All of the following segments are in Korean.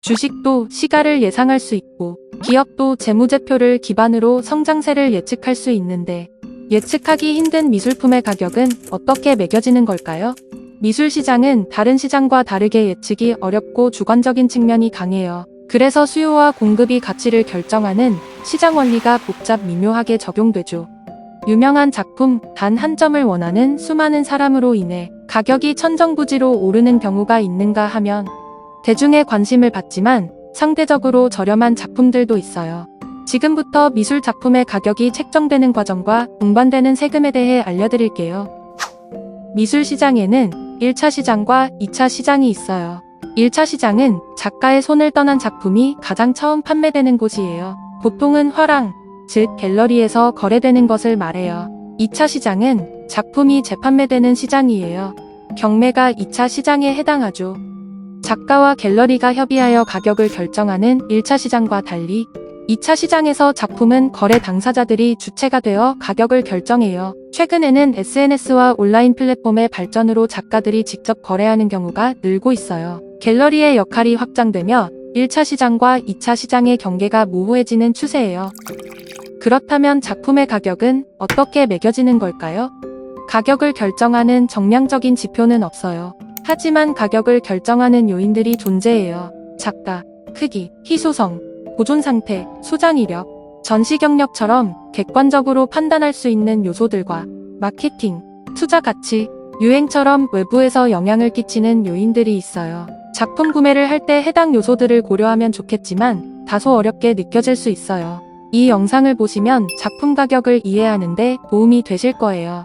주식도 시가를 예상할 수 있고 기업도 재무제표를 기반으로 성장세를 예측할 수 있는데 예측하기 힘든 미술품의 가격은 어떻게 매겨지는 걸까요? 미술 시장은 다른 시장과 다르게 예측이 어렵고 주관적인 측면이 강해요. 그래서 수요와 공급이 가치를 결정하는 시장 원리가 복잡 미묘하게 적용되죠. 유명한 작품 단 한 점을 원하는 수많은 사람으로 인해 가격이 천정부지로 오르는 경우가 있는가 하면 대중의 관심을 받지만 상대적으로 저렴한 작품들도 있어요. 지금부터 미술 작품의 가격이 책정되는 과정과 운반되는 세금에 대해 알려드릴게요. 미술 시장에는 1차 시장과 2차 시장이 있어요. 1차 시장은 작가의 손을 떠난 작품이 가장 처음 판매되는 곳이에요. 보통은 화랑, 즉 갤러리에서 거래되는 것을 말해요. 2차 시장은 작품이 재판매되는 시장이에요. 경매가 2차 시장에 해당하죠. 작가와 갤러리가 협의하여 가격을 결정하는 1차 시장과 달리 2차 시장에서 작품은 거래 당사자들이 주체가 되어 가격을 결정해요. 최근에는 SNS와 온라인 플랫폼의 발전으로 작가들이 직접 거래하는 경우가 늘고 있어요. 갤러리의 역할이 확장되며 1차 시장과 2차 시장의 경계가 모호해지는 추세예요. 그렇다면 작품의 가격은 어떻게 매겨지는 걸까요? 가격을 결정하는 정량적인 지표는 없어요. 하지만 가격을 결정하는 요인들이 존재해요. 작가, 크기, 희소성, 보존 상태, 소장 이력, 전시 경력처럼 객관적으로 판단할 수 있는 요소들과 마케팅, 투자 가치, 유행처럼 외부에서 영향을 끼치는 요인들이 있어요. 작품 구매를 할 때 해당 요소들을 고려하면 좋겠지만 다소 어렵게 느껴질 수 있어요. 이 영상을 보시면 작품 가격을 이해하는 데 도움이 되실 거예요.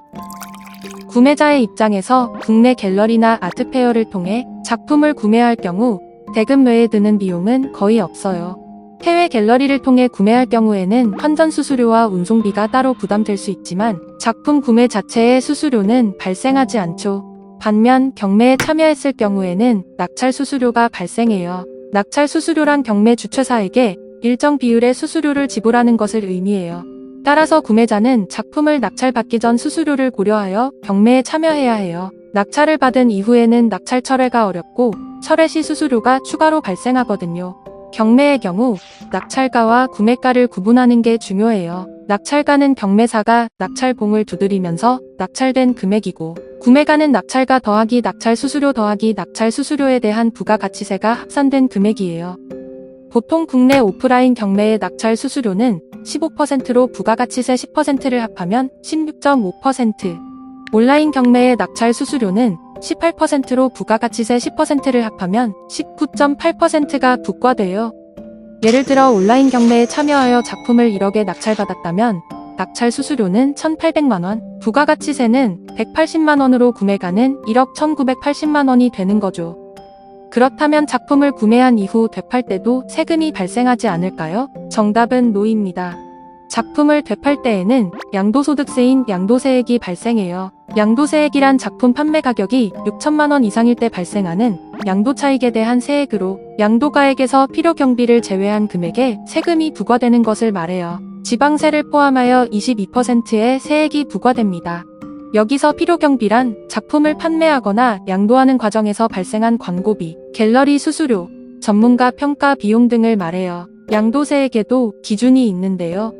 구매자의 입장에서 국내 갤러리나 아트페어를 통해 작품을 구매할 경우 대금 외에 드는 비용은 거의 없어요. 해외 갤러리를 통해 구매할 경우에는 환전 수수료와 운송비가 따로 부담될 수 있지만 작품 구매 자체의 수수료는 발생하지 않죠. 반면 경매에 참여했을 경우에는 낙찰 수수료가 발생해요. 낙찰 수수료란 경매 주최사에게 일정 비율의 수수료를 지불하는 것을 의미해요. 따라서 구매자는 작품을 낙찰받기 전 수수료를 고려하여 경매에 참여해야 해요. 낙찰을 받은 이후에는 낙찰 철회가 어렵고 철회 시 수수료가 추가로 발생하거든요. 경매의 경우 낙찰가와 구매가를 구분하는 게 중요해요. 낙찰가는 경매사가 낙찰봉을 두드리면서 낙찰된 금액이고 구매가는 낙찰가 더하기 낙찰 수수료 더하기 낙찰 수수료에 대한 부가가치세가 합산된 금액이에요. 보통 국내 오프라인 경매의 낙찰 수수료는 15%로 부가가치세 10%를 합하면 16.5%, 온라인 경매의 낙찰 수수료는 18%로 부가가치세 10%를 합하면 19.8%가 부과돼요. 예를 들어 온라인 경매에 참여하여 작품을 1억에 낙찰받았다면 낙찰 수수료는 1,800만원, 부가가치세는 180만원으로 구매가는 1억 1,980만원이 되는 거죠. 그렇다면 작품을 구매한 이후 되팔 때도 세금이 발생하지 않을까요? 정답은 노입니다. 작품을 되팔 때에는 양도소득세인 양도세액이 발생해요. 양도세액이란 작품 판매 가격이 6천만원 이상일 때 발생하는 양도차익에 대한 세액으로 양도가액에서 필요경비를 제외한 금액에 세금이 부과되는 것을 말해요. 지방세를 포함하여 22%의 세액이 부과됩니다. 여기서 필요경비란 작품을 판매하거나 양도하는 과정에서 발생한 광고비, 갤러리 수수료, 전문가 평가 비용 등을 말해요. 양도세액에도 기준이 있는데요.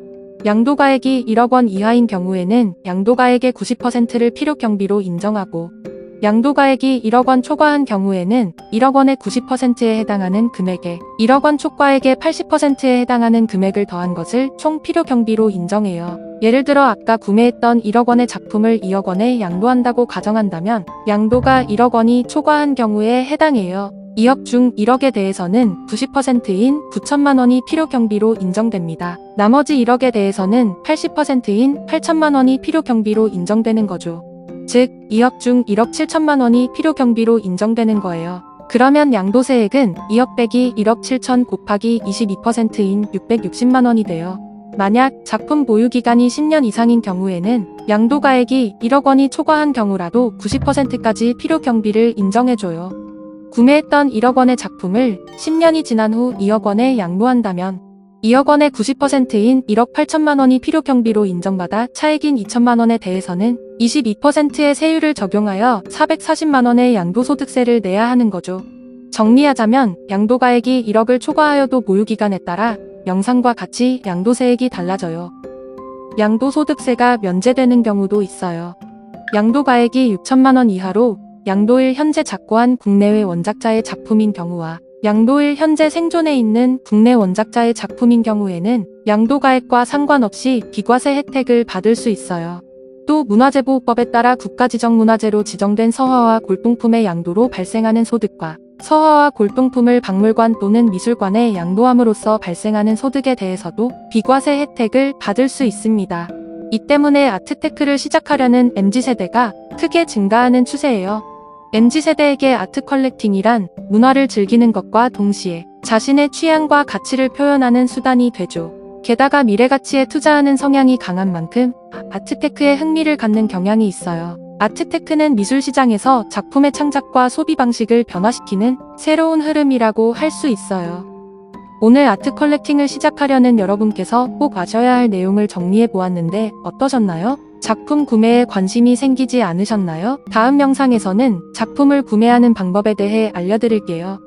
양도가액이 1억 원 이하인 경우에는 양도가액의 90%를 필요경비로 인정하고 양도가액이 1억 원 초과한 경우에는 1억 원의 90%에 해당하는 금액에 1억 원 초과액의 80%에 해당하는 금액을 더한 것을 총 필요경비로 인정해요. 예를 들어 아까 구매했던 1억 원의 작품을 2억 원에 양도한다고 가정한다면 양도가 1억 원이 초과한 경우에 해당해요. 2억 중 1억에 대해서는 90%인 9천만 원이 필요경비로 인정됩니다. 나머지 1억에 대해서는 80%인 8천만 원이 필요경비로 인정되는 거죠. 즉 2억 중 1억 7천만 원이 필요경비로 인정되는 거예요. 그러면 양도세액은 2억 빼기 1억 7천 곱하기 22%인 660만 원이 돼요. 만약 작품 보유기간이 10년 이상인 경우에는 양도가액이 1억 원이 초과한 경우라도 90%까지 필요경비를 인정해줘요. 구매했던 1억 원의 작품을 10년이 지난 후 2억 원에 양도한다면 2억 원의 90%인 1억 8천만 원이 필요경비로 인정받아 차액인 2천만 원에 대해서는 22%의 세율을 적용하여 440만 원의 양도소득세를 내야 하는 거죠. 정리하자면 양도가액이 1억을 초과하여도 보유기간에 따라 영상과 같이 양도세액이 달라져요. 양도소득세가 면제되는 경우도 있어요. 양도가액이 6천만 원 이하로 양도일 현재 작고한 국내외 원작자의 작품인 경우와 양도일 현재 생존해 있는 국내 원작자의 작품인 경우에는 양도가액과 상관없이 비과세 혜택을 받을 수 있어요. 또 문화재보호법에 따라 국가지정문화재로 지정된 서화와 골동품의 양도로 발생하는 소득과 서화와 골동품을 박물관 또는 미술관에 양도함으로써 발생하는 소득에 대해서도 비과세 혜택을 받을 수 있습니다. 이 때문에 아트테크를 시작하려는 MZ세대가 크게 증가하는 추세예요. MZ세대에게 아트 컬렉팅이란 문화를 즐기는 것과 동시에 자신의 취향과 가치를 표현하는 수단이 되죠. 게다가 미래가치에 투자하는 성향이 강한 만큼 아트테크에 흥미를 갖는 경향이 있어요. 아트테크는 미술시장에서 작품의 창작과 소비 방식을 변화시키는 새로운 흐름이라고 할 수 있어요. 오늘 아트 컬렉팅을 시작하려는 여러분께서 꼭 아셔야 할 내용을 정리해 보았는데 어떠셨나요? 작품 구매에 관심이 생기지 않으셨나요? 다음 영상에서는 작품을 구매하는 방법에 대해 알려드릴게요.